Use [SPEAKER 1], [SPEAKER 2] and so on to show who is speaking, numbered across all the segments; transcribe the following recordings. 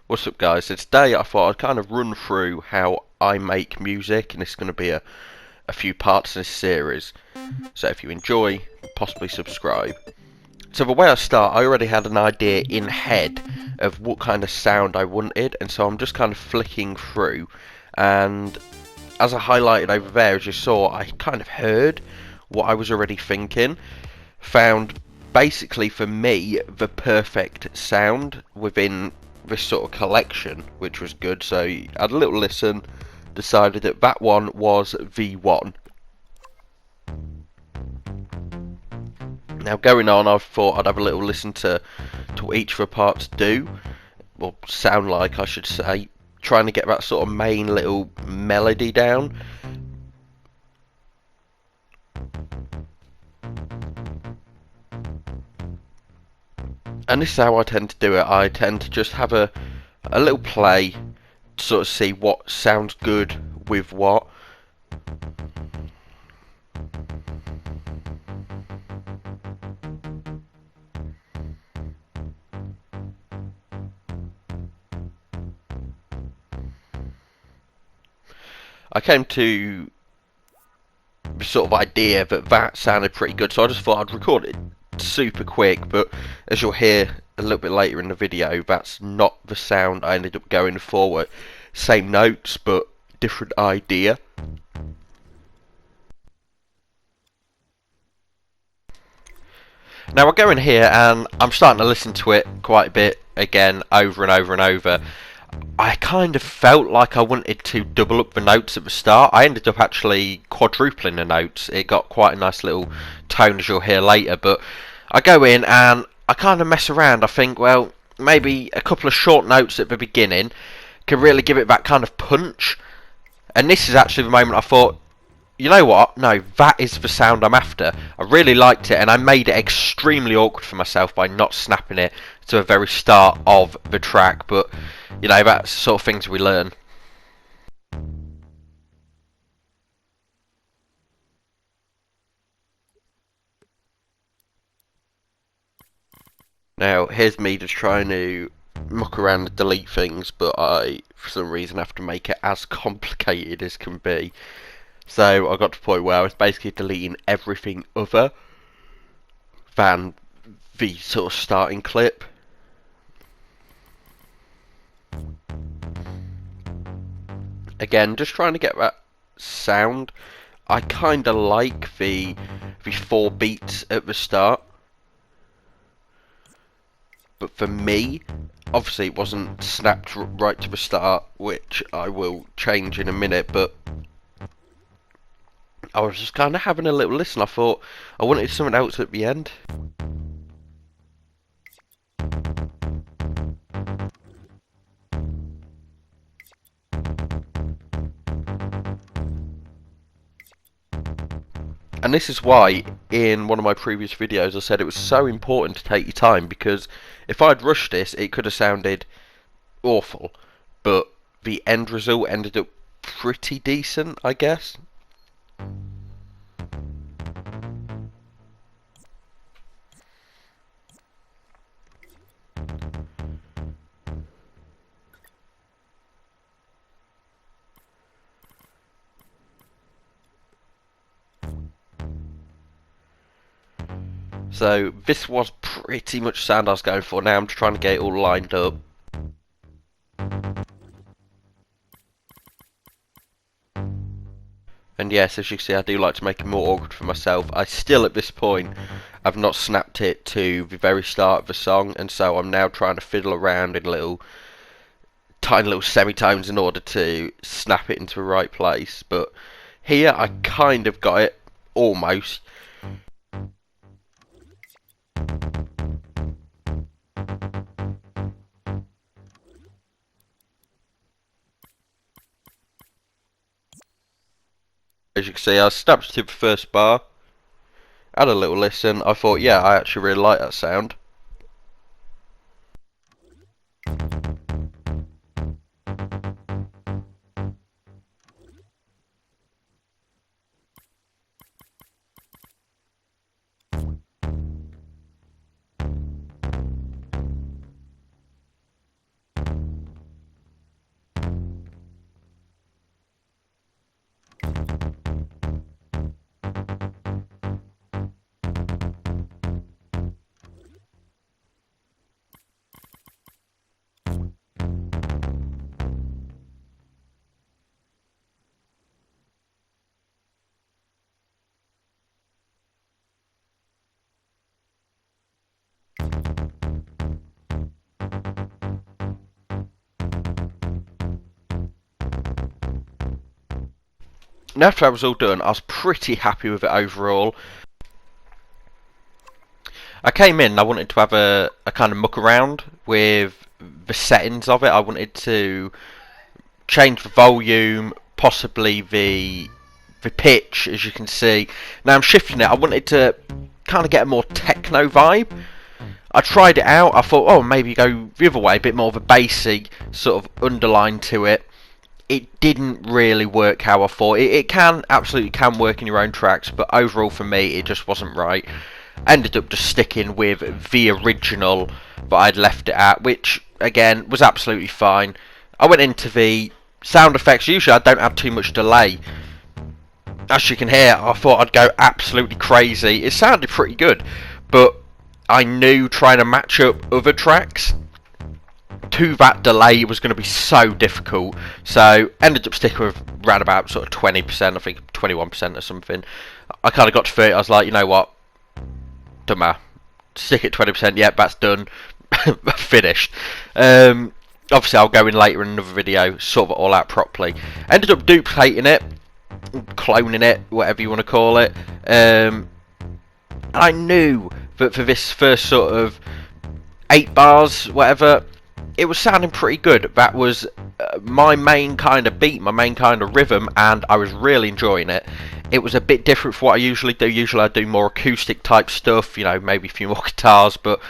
[SPEAKER 1] What's up, guys? So today I thought I'd kind of run through how I make music, and it's going to be a few parts in this series. So if you enjoy, possibly subscribe. So the way I start, I already had an idea in head of what kind of sound I wanted, and so I'm just kind of flicking through, and as I highlighted over there, as you saw, I kind of heard what I was already thinking, found basically for me the perfect sound within this sort of collection, which was good. So I had a little listen, decided that that one was V1. Now going on, I thought I'd have a little listen to what each of the parts do, or sound like I should say, trying to get that sort of main little melody down. And this is how I tend to do it. I tend to just have a little play to sort of see what sounds good with what. I came to the sort of idea that that sounded pretty good, so I just thought I'd record it super quick, but as you'll hear a little bit later in the video, that's not the sound I ended up going for. Same notes, but different idea. Now I go in here and I'm starting to listen to it quite a bit again, over and over and over. I kind of felt like I wanted to double up the notes at the start. I ended up actually quadrupling the notes. It got quite a nice little tone, as you'll hear later. But I go in and I kind of mess around. I think, well, maybe a couple of short notes at the beginning can really give it that kind of punch. And this is actually the moment I thought, you know what? No, that is the sound I'm after. I really liked it, and I made it extremely awkward for myself by not snapping it to the very start of the track. But, you know, that's the sort of things we learn. Now, here's me just trying to muck around and delete things, but I, for some reason, have to make it as complicated as can be. So I got to the point where I was basically deleting everything other than the sort of starting clip. Again, just trying to get that sound. I kind of like the 4 beats at the start, but for me, obviously it wasn't snapped right to the start, which I will change in a minute. But I was just kind of having a little listen. I thought I wanted something else at the end. And this is why, in one of my previous videos, I said it was so important to take your time, because if I'd rushed this, it could have sounded awful, but the end result ended up pretty decent, I guess. So this was pretty much the sound I was going for. Now I'm just trying to get it all lined up. And yes, as you can see, I do like to make it more awkward for myself. I still, at this point, have not snapped it to the very start of the song, and so I'm now trying to fiddle around in little, tiny little semitones in order to snap it into the right place. But here, I kind of got it, almost. As you can see, I snapped to the first bar, had a little listen. I thought, yeah, I actually really like that sound. And after that was all done, I was pretty happy with it overall. I came in and I wanted to have a kind of muck around with the settings of it. I wanted to change the volume, possibly the pitch, as you can see. Now I'm shifting it. I wanted to kind of get a more techno vibe. I tried it out. I thought, oh, maybe go the other way, a bit more of a bassy sort of underline to it. It didn't really work how I thought. It absolutely can work in your own tracks, but overall for me, it just wasn't right. I ended up just sticking with the original that I'd left it at, which again was absolutely fine. I went into the sound effects. Usually I don't have too much delay. As you can hear, I thought I'd go absolutely crazy. It sounded pretty good, but I knew trying to match up other tracks to that delay was going to be so difficult. So ended up sticking with around about sort of 20%, I think 21% or something. I kind of got to 30. I was like, you know what? Don't matter. Stick at 20%. Yep, that's done. Finished. Obviously, I'll go in later in another video, sort it all out properly. Ended up duplicating it, cloning it, whatever you want to call it. I knew that for this first sort of 8 bars, whatever, it was sounding pretty good. That was my main kind of beat, my main kind of rhythm, and I was really enjoying it. It was a bit different from what I usually do. Usually I do more acoustic type stuff, you know, maybe a few more guitars, but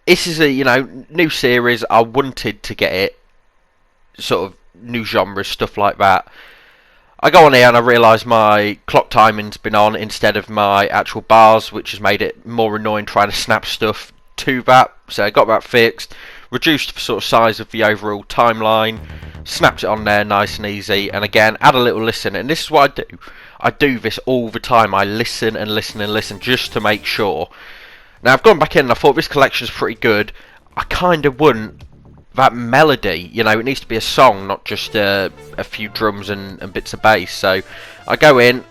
[SPEAKER 1] this is a, you know, new series. I wanted to get it, sort of new genres, stuff like that. I go on here and I realise my clock timing's been on instead of my actual bars, which has made it more annoying trying to snap stuff to that. So I got that fixed, reduced the sort of size of the overall timeline, snapped it on there nice and easy, and again, add a little listen. And this is what I do. I do this all the time. I listen and listen and listen just to make sure. Now I've gone back in and I thought this collection's pretty good. I kind of want that melody, you know, it needs to be a song, not just a few drums and bits of bass. So I go in,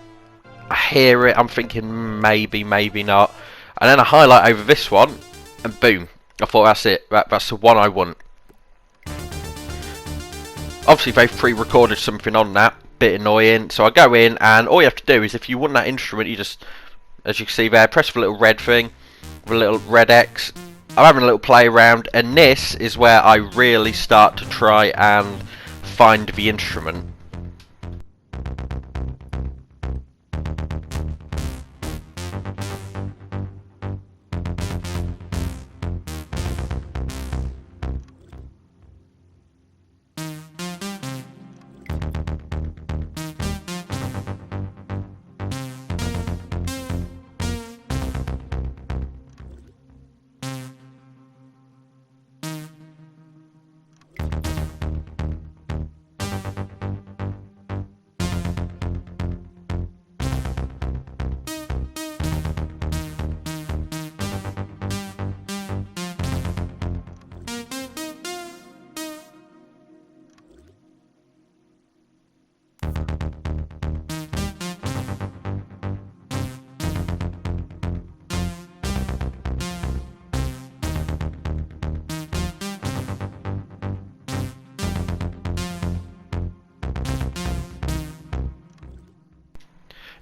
[SPEAKER 1] I hear it, I'm thinking maybe, maybe not, and then I highlight over this one, and boom, I thought that's it, that's the one I want. Obviously they've pre-recorded something on that, bit annoying, so I go in and all you have to do is, if you want that instrument, you just, as you can see there, press the little red thing, the little red X. I'm having a little play around, and this is where I really start to try and find the instrument.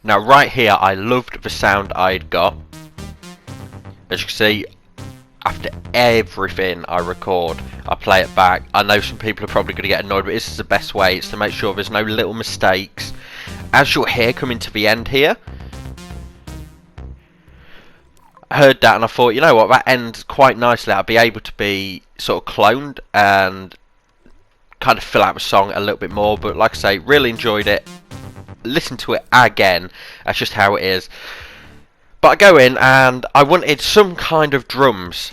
[SPEAKER 1] Now right here, I loved the sound I'd got. As you can see, after everything I record, I play it back. I know some people are probably going to get annoyed, but this is the best way. It's to make sure there's no little mistakes. As you'll hear coming to the end here, I heard that and I thought, you know what, that ends quite nicely. I'll be able to be sort of cloned and kind of fill out the song a little bit more. But like I say, really enjoyed it. Listen to it again. That's just how it is. But I go in and I wanted some kind of drums,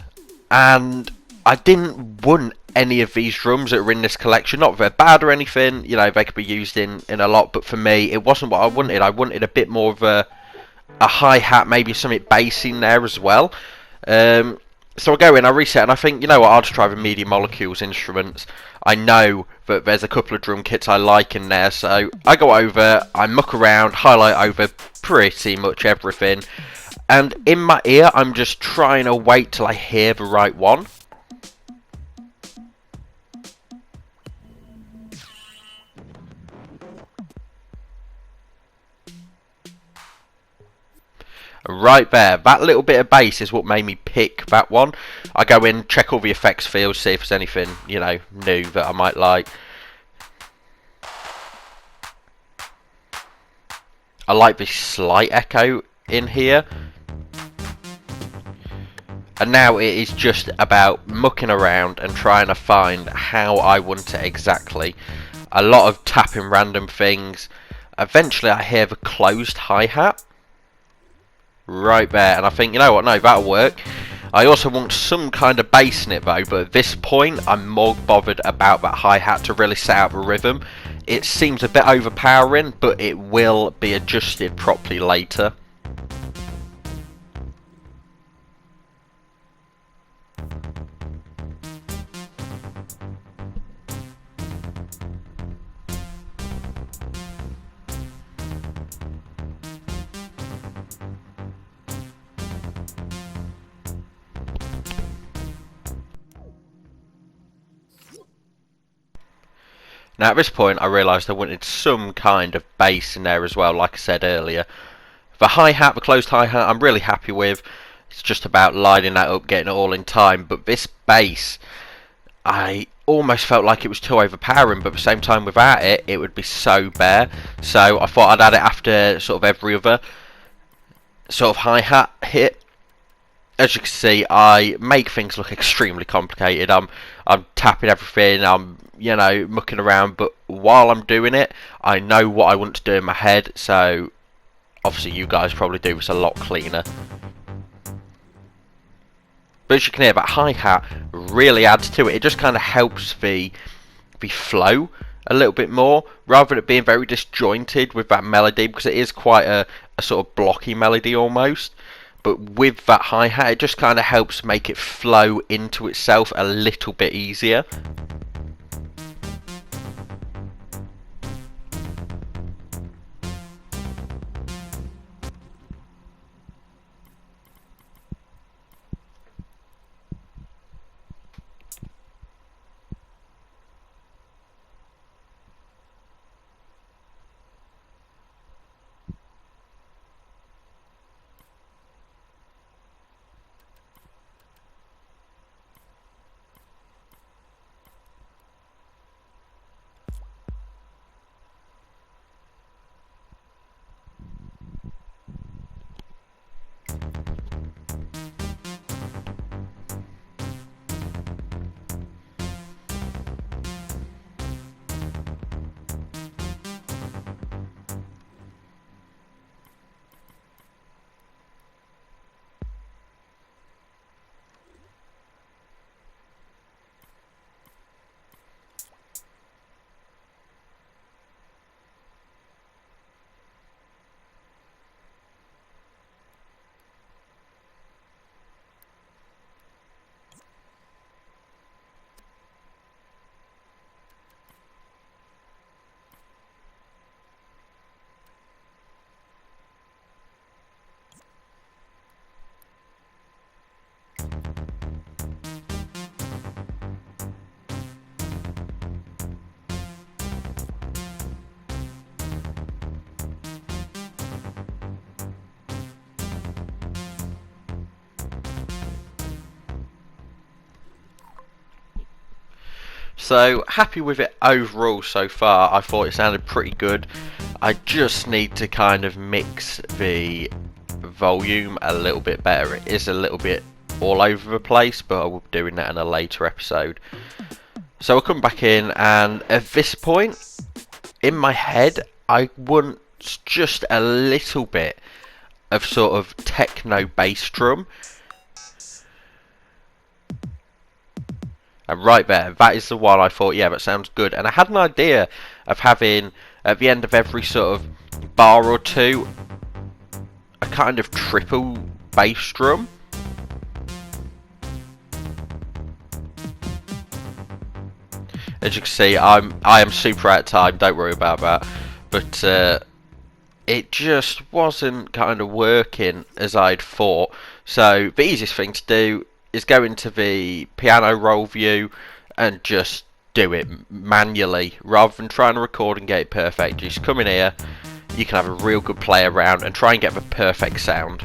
[SPEAKER 1] and I didn't want any of these drums that are in this collection. Not that they're bad or anything, you know, they could be used in a lot, but for me it wasn't what I wanted. I wanted a bit more of a hi-hat, maybe something bass in there as well. So I go in, I reset, and I think, you know what, I'll just try the Media Molecules instruments. I know that there's a couple of drum kits I like in there, so I go over, I muck around, highlight over pretty much everything, and in my ear I'm just trying to wait till I hear the right one. Right there, that little bit of bass is what made me pick that one. I go in, check all the effects fields, see if there's anything, you know, new that I might like. I like this slight echo in here. And now it is just about mucking around and trying to find how I want it exactly. A lot of tapping random things. Eventually I hear the closed hi-hat. Right there, and I think, you know what, no, that'll work. I also want some kind of bass in it though, but at this point I'm more bothered about that hi-hat to really set out the rhythm. It seems a bit overpowering, but it will be adjusted properly later. Now at this point I realised I wanted some kind of bass in there as well, like I said earlier. The hi-hat, the closed hi-hat, I'm really happy with. It's just about lining that up, getting it all in time. But this bass, I almost felt like it was too overpowering, but at the same time without it, it would be so bare. So I thought I'd add it after sort of every other sort of hi-hat hit. As you can see, I make things look extremely complicated. I'm tapping everything, I'm, you know, mucking around, but while I'm doing it, I know what I want to do in my head, so obviously you guys probably do this a lot cleaner. But as you can hear, that hi-hat really adds to it. It just kind of helps the flow a little bit more, rather than it being very disjointed with that melody, because it is quite a sort of blocky melody almost. But with that hi-hat, it just kind of helps make it flow into itself a little bit easier. So happy with it overall so far. I thought it sounded pretty good. I just need to kind of mix the volume a little bit better. It is a little bit all over the place, but I will be doing that in a later episode. So I'll come back in, and at this point in my head I want just a little bit of sort of techno bass drum. And right there, that is the one I thought, yeah, that sounds good. And I had an idea of having, at the end of every sort of bar or two, a kind of triple bass drum. As you can see, I am super out of time, don't worry about that. But it just wasn't kind of working as I'd thought. So the easiest thing to do is go into the piano roll view and just do it manually rather than trying to record and get it perfect. Just come in here, you can have a real good play around and try and get the perfect sound.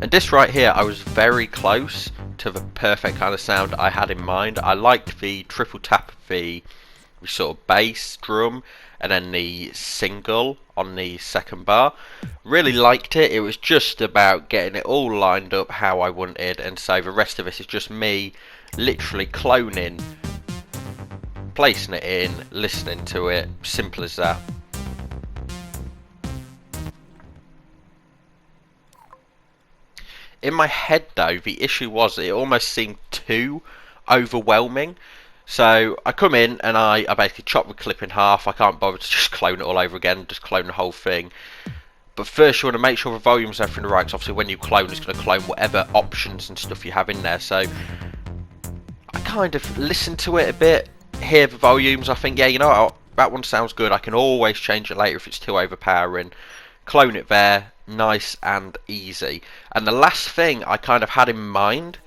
[SPEAKER 1] And this right here, I was very close to the perfect kind of sound I had in mind. I liked the triple tap of the sort of bass drum and then the single on the second bar. Really liked it. It was just about getting it all lined up how I wanted, and so the rest of it is just me literally cloning, placing it in, listening to it. Simple as that. In my head though, the issue was it almost seemed too overwhelming. So I come in and I basically chop the clip in half. I can't bother to just clone it all over again, just clone the whole thing. But first you want to make sure the volume's everything right, because obviously when you clone, it's going to clone whatever options and stuff you have in there. So I kind of listen to it a bit, hear the volumes, I think, yeah, you know what, that one sounds good. I can always change it later if it's too overpowering. Clone it there, nice and easy. And the last thing I kind of had in mind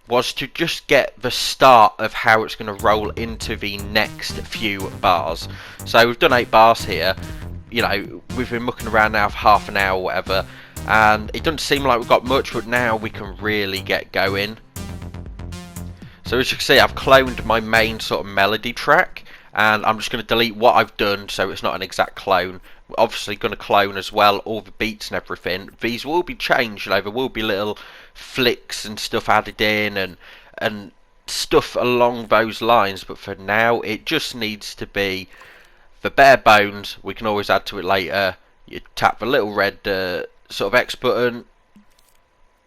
[SPEAKER 1] was to just get the start of how it's going to roll into the next few bars. So we've done 8 bars here. You know, we've been mucking around now for half an hour or whatever, and it doesn't seem like we've got much, but now we can really get going. So as you can see, I've cloned my main sort of melody track, and I'm just going to delete what I've done so it's not an exact clone. We're obviously going to clone as well all the beats and everything. These will be changed, you know, there will be little flicks and stuff added in and stuff along those lines, but for now it just needs to be the bare bones. We can always add to it later. You tap the little red sort of X button,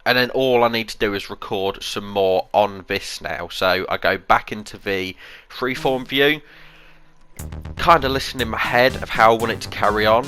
[SPEAKER 1] and then all I need to do is record some more on this now. So I go back into the freeform view, kind of listen in my head of how I want it to carry on.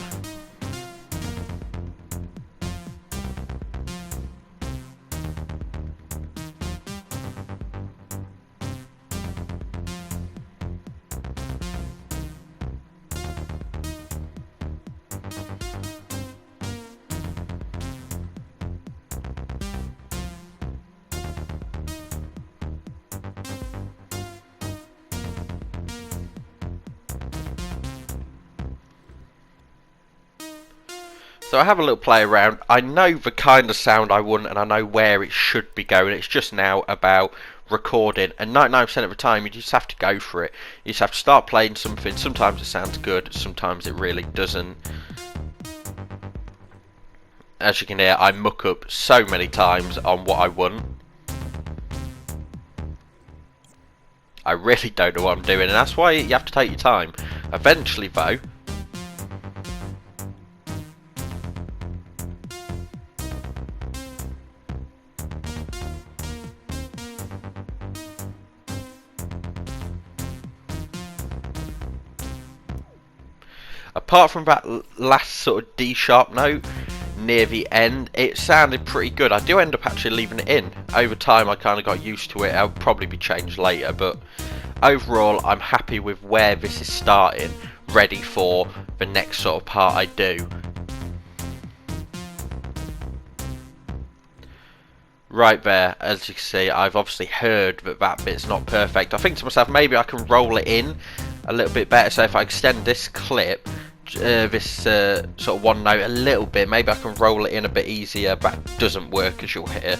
[SPEAKER 1] So I have a little play around. I know the kind of sound I want and I know where it should be going. It's just now about recording, and 99% of the time you just have to go for it. You just have to start playing something. Sometimes it sounds good, sometimes it really doesn't. As you can hear, I muck up so many times on what I want. I really don't know what I'm doing, and that's why you have to take your time. Eventually though, apart from that last sort of D sharp note near the end, it sounded pretty good. I do end up actually leaving it in. Over time I kind of got used to it. It'll probably be changed later, but overall I'm happy with where this is starting, ready for the next sort of part I do. Right there, as you can see, I've obviously heard that that bit's not perfect. I think to myself, maybe I can roll it in a little bit better. So if I extend this clip, this sort of one note a little bit, maybe I can roll it in a bit easier. That doesn't work, as you'll hear.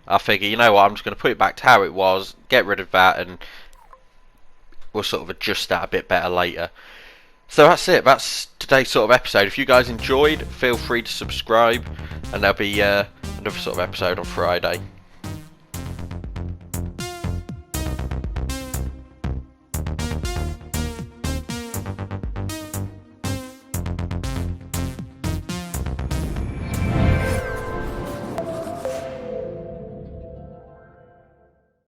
[SPEAKER 1] I figure, you know what, I'm just going to put it back to how it was, get rid of that, and we'll sort of adjust that a bit better later. So that's it, that's today's sort of episode. If you guys enjoyed, feel free to subscribe, and there'll be another sort of episode on Friday.